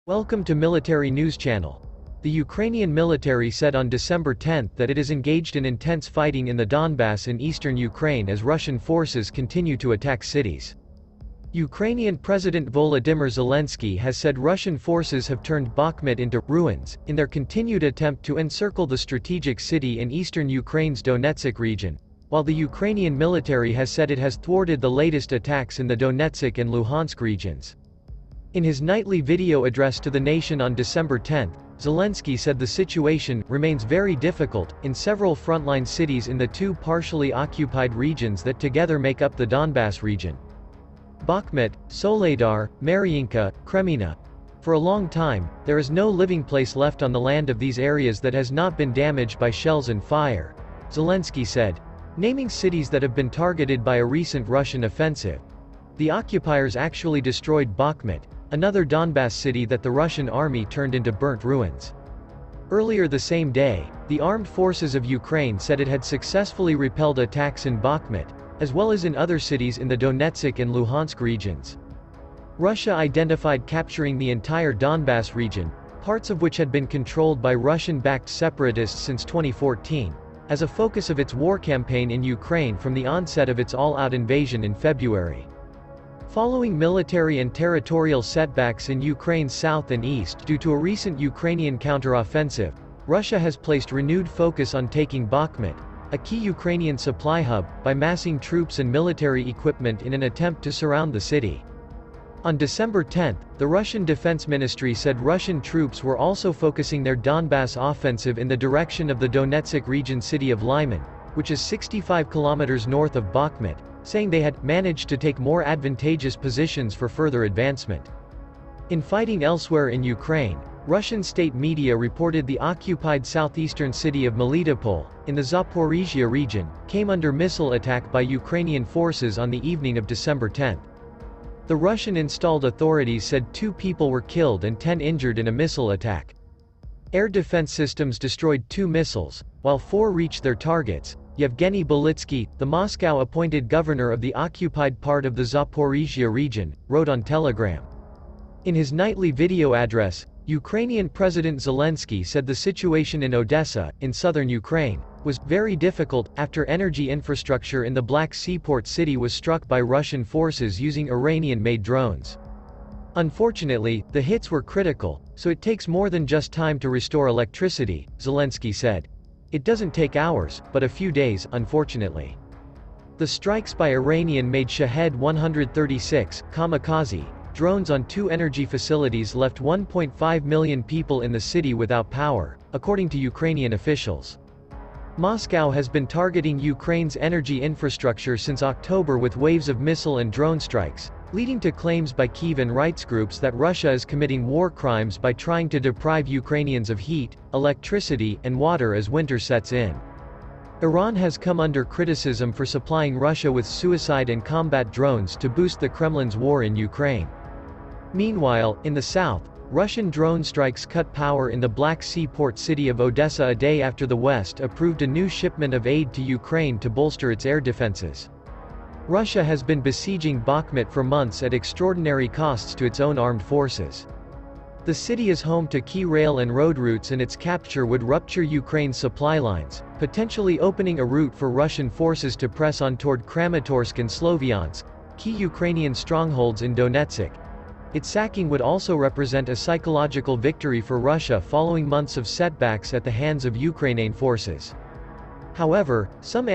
Welcome to Military News Channel. The Ukrainian military said on December 10 that it is engaged in intense fighting in the Donbass in eastern Ukraine as Russian forces continue to attack cities. Ukrainian President Volodymyr Zelensky has said Russian forces have turned Bakhmut into ruins in their continued attempt to encircle the strategic city in eastern Ukraine's Donetsk region, while the Ukrainian military has said it has thwarted the latest attacks in the Donetsk and Luhansk regions. In his nightly video address to the nation on December 10, Zelensky said the situation remains very difficult in several frontline cities in the two partially occupied regions that together make up the Donbass region: Bakhmut, Soledar, Mariinka, Kremina. For a long time, there is no living place left on the land of these areas that has not been damaged by shells and fire, Zelensky said, naming cities that have been targeted by a recent Russian offensive. The occupiers actually destroyed Bakhmut, another Donbass city that the Russian army turned into burnt ruins. Earlier the same day, the armed forces of Ukraine said it had successfully repelled attacks in Bakhmut, as well as in other cities in the Donetsk and Luhansk regions. Russia identified capturing the entire Donbass region, parts of which had been controlled by Russian-backed separatists since 2014, as a focus of its war campaign in Ukraine from the onset of its all-out invasion in February. Following military and territorial setbacks in Ukraine's south and east due to a recent Ukrainian counter-offensive, Russia has placed renewed focus on taking Bakhmut, a key Ukrainian supply hub, by massing troops and military equipment in an attempt to surround the city. On December 10, the Russian Defense Ministry said Russian troops were also focusing their Donbass offensive in the direction of the Donetsk region city of Lyman, which is 65 kilometers north of Bakhmut, saying they had managed to take more advantageous positions for further advancement. In fighting elsewhere in Ukraine, Russian state media reported the occupied southeastern city of Melitopol, in the Zaporizhia region, came under missile attack by Ukrainian forces on the evening of December 10. The Russian-installed authorities said 2 people were killed and 10 injured in a missile attack. Air defense systems destroyed 2 missiles, while 4 reached their targets, Yevgeny Belitsky, the Moscow-appointed governor of the occupied part of the Zaporizhia region, wrote on Telegram. In his nightly video address, Ukrainian President Zelensky said the situation in Odessa, in southern Ukraine, was very difficult after energy infrastructure in the Black Sea port city was struck by Russian forces using Iranian-made drones. Unfortunately, the hits were critical, so it takes more than just time to restore electricity, Zelensky said. It doesn't take hours, but a few days, unfortunately. The strikes by Iranian-made Shahed 136 kamikaze drones on 2 energy facilities left 1.5 million people in the city without power, according to Ukrainian officials. Moscow has been targeting Ukraine's energy infrastructure since October with waves of missile and drone strikes, leading to claims by Kyiv rights groups that Russia is committing war crimes by trying to deprive Ukrainians of heat, electricity, and water as winter sets in. Iran has come under criticism for supplying Russia with suicide and combat drones to boost the Kremlin's war in Ukraine. Meanwhile, in the south, Russian drone strikes cut power in the Black Sea port city of Odessa a day after the West approved a new shipment of aid to Ukraine to bolster its air defenses. Russia has been besieging Bakhmut for months at extraordinary costs to its own armed forces. The city is home to key rail and road routes, and its capture would rupture Ukraine's supply lines, potentially opening a route for Russian forces to press on toward Kramatorsk and Sloviansk, key Ukrainian strongholds in Donetsk. Its sacking would also represent a psychological victory for Russia following months of setbacks at the hands of Ukrainian forces. However, some